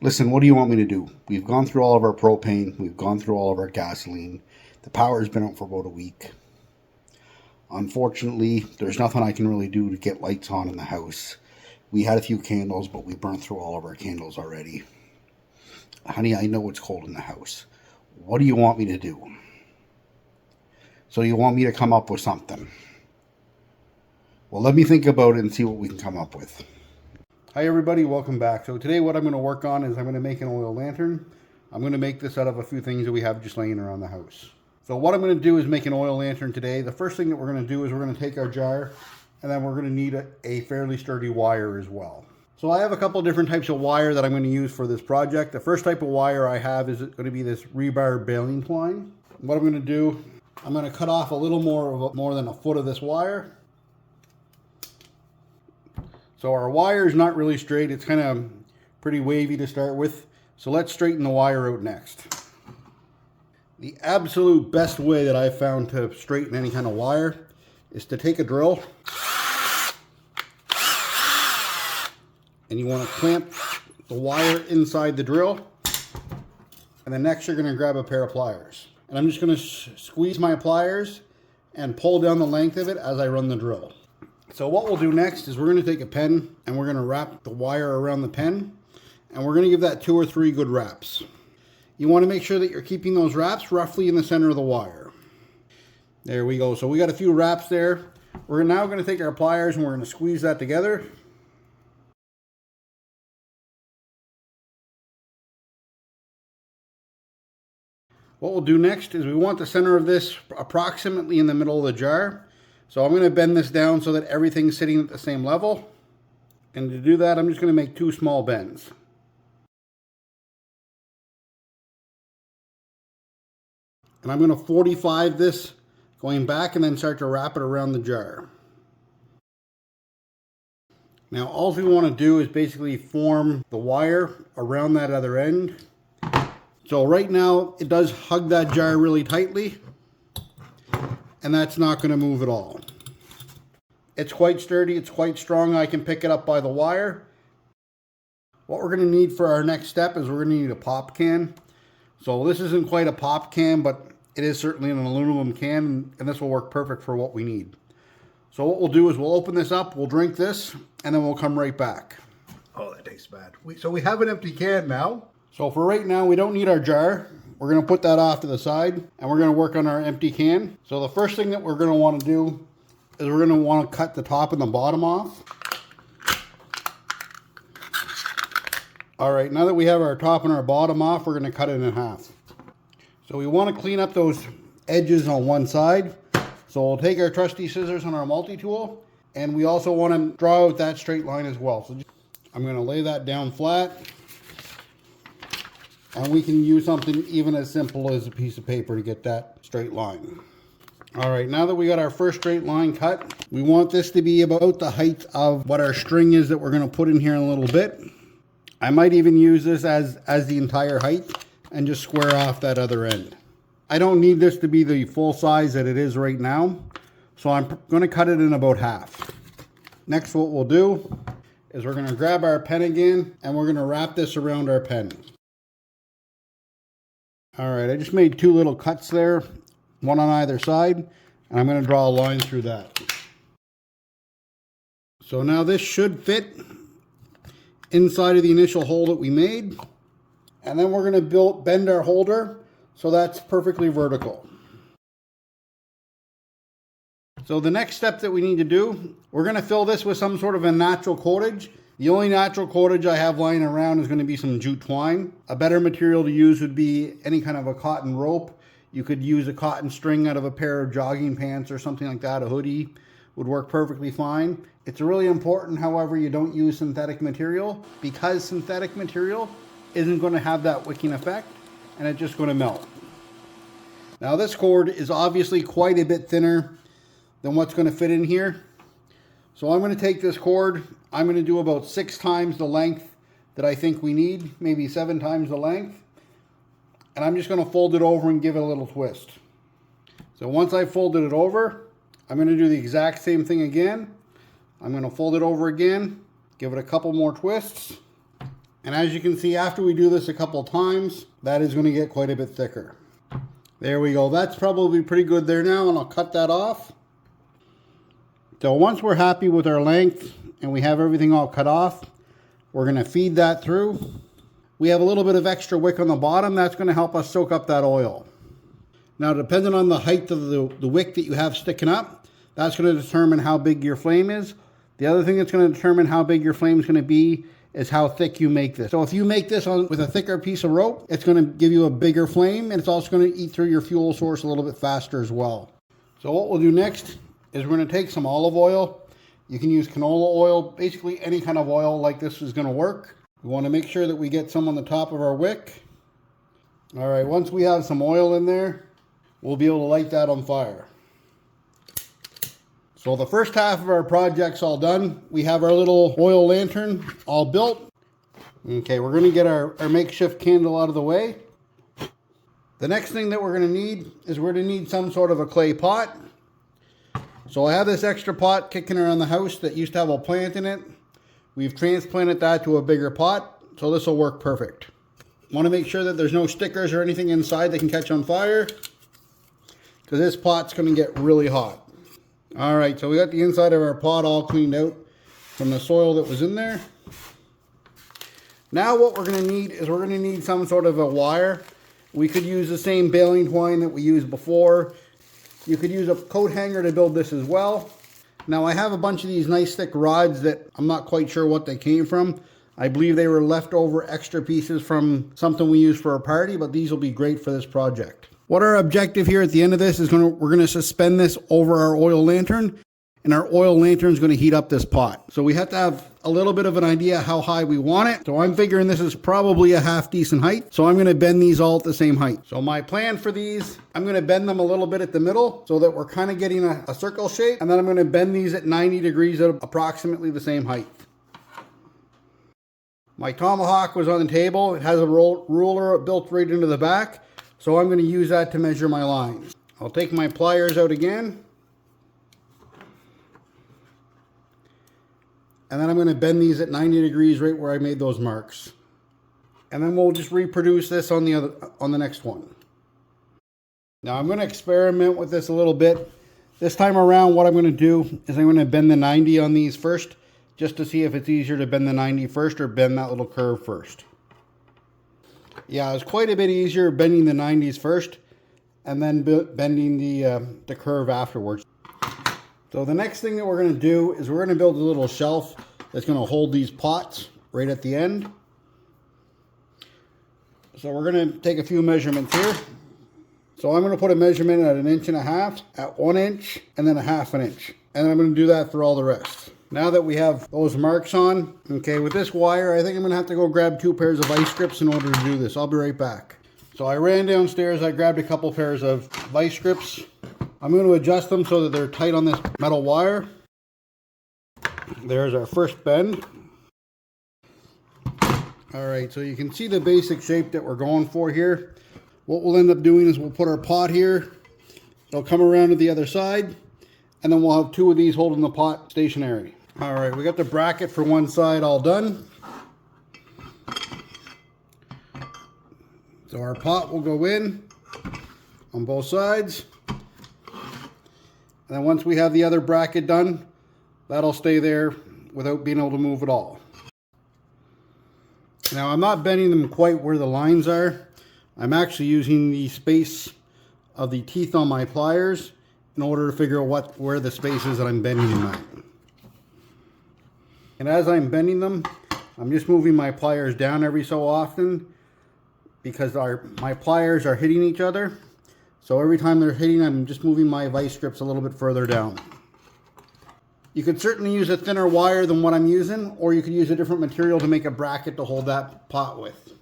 Listen, what do you want me to do? We've gone through all of our propane. We've gone through all of our gasoline. The power's been out for about a week. Unfortunately, there's nothing I can really do to get lights on in the house. We had a few candles, but we burned through all of our candles already. Honey, I know it's cold in the house. What do you want me to do? So you want me to come up with something? Well, let me think about it and see what we can come up with. Hi everybody, welcome back. So today what I'm going to work on is I'm going to make an oil lantern. I'm going to make this out of a few things that we have just laying around the house. So what I'm going to do is make an oil lantern today. The first thing that we're going to do is we're going to take our jar, and then we're going to need a fairly sturdy wire as well. So I have a couple different types of wire that I'm going to use for this project. The first type of wire I have is going to be this rebar baling twine. What I'm going to do, I'm going to cut off a little more than a foot of this wire. So our wire is not really straight. It's kind of pretty wavy to start with. So let's straighten the wire out next. The absolute best way that I've found to straighten any kind of wire is to take a drill and you want to clamp the wire inside the drill, and then next you're going to grab a pair of pliers. And I'm just going to squeeze my pliers and pull down the length of it as I run the drill. So what we'll do next is we're going to take a pen and we're going to wrap the wire around the pen, and we're going to give that 2 or 3 good wraps. You want to make sure that you're keeping those wraps roughly in the center of the wire. There we go. So we got a few wraps there. We're now going to take our pliers and we're going to squeeze that together. What we'll do next is we want the center of this approximately in the middle of the jar. So I'm going to bend this down so that everything's sitting at the same level. And to do that, I'm just going to make 2 small bends. And I'm going to 45 this going back and then start to wrap it around the jar. Now all we want to do is basically form the wire around that other end. So right now it does hug that jar really tightly, and that's not going to move at all. It's quite sturdy, it's quite strong. I can pick it up by the wire. What we're going to need for our next step is we're going to need a pop can. So this isn't quite a pop can, but it is certainly an aluminum can, and this will work perfect for what we need. So what we'll do is we'll open this up, we'll drink this, and then we'll come right back. Oh, that tastes bad. So we have an empty can now. So for right now, we don't need our jar. We're going to put that off to the side, and we're going to work on our empty can. So the first thing that we're going to want to do is we're going to want to cut the top and the bottom off. All right, now that we have our top and our bottom off, we're going to cut it in half. So we want to clean up those edges on one side. So we'll take our trusty scissors on our multi-tool, and we also want to draw out that straight line as well. So I'm going to lay that down flat. And we can use something even as simple as a piece of paper to get that straight line. All right, now that we got our first straight line cut, we want this to be about the height of what our string is that we're going to put in here in a little bit. I might even use this as the entire height and just square off that other end. I don't need this to be the full size that it is right now, so I'm going to cut it in about half. Next, what we'll do is we're going to grab our pen again, and we're going to wrap this around our pen. All right, I just made 2 little cuts there, one on either side, and I'm going to draw a line through that. So now this should fit inside of the initial hole that we made, and then we're going to bend our holder so that's perfectly vertical. So the next step that we need to do, we're going to fill this with some sort of a natural coatage. The only natural coatage I have lying around is going to be some jute twine. A better material to use would be any kind of a cotton rope. You could use a cotton string out of a pair of jogging pants or something like that. A hoodie would work perfectly fine. It's really important, however, you don't use synthetic material, because synthetic material isn't going to have that wicking effect, and it's just going to melt. Now this cord is obviously quite a bit thinner than what's going to fit in here. So I'm going to take this cord, I'm going to do about 6 times the length that I think we need, maybe 7 times the length. And I'm just going to fold it over and give it a little twist. So once I've folded it over, I'm going to do the exact same thing again. I'm going to fold it over again, give it a couple more twists, And as you can see, after we do this a couple times, that is going to get quite a bit thicker. There we go. That's probably pretty good there now, and I'll cut that off. So once we're happy with our length and we have everything all cut off, we're going to feed that through. We have a little bit of extra wick on the bottom. That's going to help us soak up that oil. Now, depending on the height of the wick that you have sticking up, that's going to determine how big your flame is. The other thing that's going to determine how big your flame is going to be is how thick you make this. So if you make this with a thicker piece of rope, it's going to give you a bigger flame, and it's also going to eat through your fuel source a little bit faster as well. So what we'll do next is we're going to take some olive oil. You can use canola oil. Basically any kind of oil like this is going to work. We want to make sure that we get some on the top of our wick. All right, once we have some oil in there, we'll be able to light that on fire. So the first half of our project's all done. We have our little oil lantern all built. Okay, we're going to get our makeshift candle out of the way. The next thing that we're going to need is we're going to need some sort of a clay pot. So I have this extra pot kicking around the house that used to have a plant in it. We've transplanted that to a bigger pot, so this will work perfect. Want to make sure that there's no stickers or anything inside that can catch on fire, because this pot's going to get really hot. All right, so we got the inside of our pot all cleaned out from the soil that was in there. Now what we're going to need is we're going to need some sort of a wire. We could use the same baling twine that we used before. You could use a coat hanger to build this as well. Now I have a bunch of these nice thick rods that I'm not quite sure what they came from. I believe they were leftover extra pieces from something we used for a party, but these will be great for this project. What our objective here at the end of this is we're going to suspend this over our oil lantern, and our oil lantern is going to heat up this pot. So we have to have a little bit of an idea how high we want it. So I'm figuring this is probably a half decent height. So I'm going to bend these all at the same height. So my plan for these, I'm going to bend them a little bit at the middle so that we're kind of getting a circle shape. And then I'm going to bend these at 90 degrees at approximately the same height. My tomahawk was on the table. It has a ruler built right into the back. So I'm going to use that to measure my lines. I'll take my pliers out again. And then I'm going to bend these at 90 degrees right where I made those marks. And then we'll just reproduce this on the next one. Now I'm going to experiment with this a little bit. This time around what I'm going to do is I'm going to bend the 90 on these first, just to see if it's easier to bend the 90 first or bend that little curve first. Yeah, it's quite a bit easier bending the 90s first and then bending the curve afterwards. So the next thing that we're going to do is we're going to build a little shelf that's going to hold these pots right at the end. So we're going to take a few measurements here. So I'm going to put a measurement at 1.5 inches, at 1 inch, and then 1/2 inch. And I'm going to do that for all the rest. Now that we have those marks on, okay, with this wire, I think I'm going to have to go grab 2 pairs of vice grips in order to do this. I'll be right back. So I ran downstairs, I grabbed a couple pairs of vice grips. I'm going to adjust them so that they're tight on this metal wire. There's our first bend. All right, so you can see the basic shape that we're going for here. What we'll end up doing is we'll put our pot here. It'll come around to the other side, and then we'll have 2 of these holding the pot stationary. All right, we got the bracket for one side all done. So our pot will go in on both sides. And then once we have the other bracket done, that'll stay there without being able to move at all. Now I'm not bending them quite where the lines are. I'm actually using the space of the teeth on my pliers in order to figure out where the space is that I'm bending them at. And as I'm bending them, I'm just moving my pliers down every so often because my pliers are hitting each other. So every time they're hitting, I'm just moving my vice grips a little bit further down. You could certainly use a thinner wire than what I'm using, or you could use a different material to make a bracket to hold that pot with.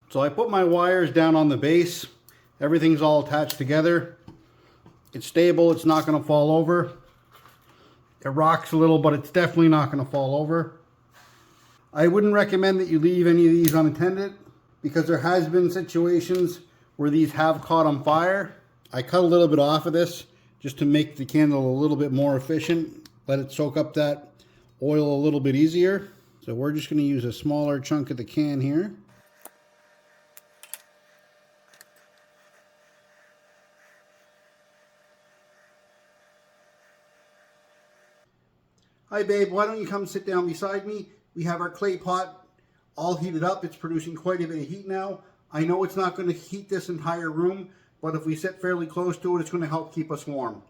So I put my wires down on the base. Everything's all attached together. It's stable, it's not going to fall over. It rocks a little, but it's definitely not going to fall over. I wouldn't recommend that you leave any of these unattended because there has been situations where these have caught on fire. I cut a little bit off of this just to make the candle a little bit more efficient. Let it soak up that oil a little bit easier. So we're just going to use a smaller chunk of the can here. Hi babe, why don't you come sit down beside me? We have our clay pot all heated up. It's producing quite a bit of heat now. I know it's not going to heat this entire room, but if we sit fairly close to it, it's going to help keep us warm.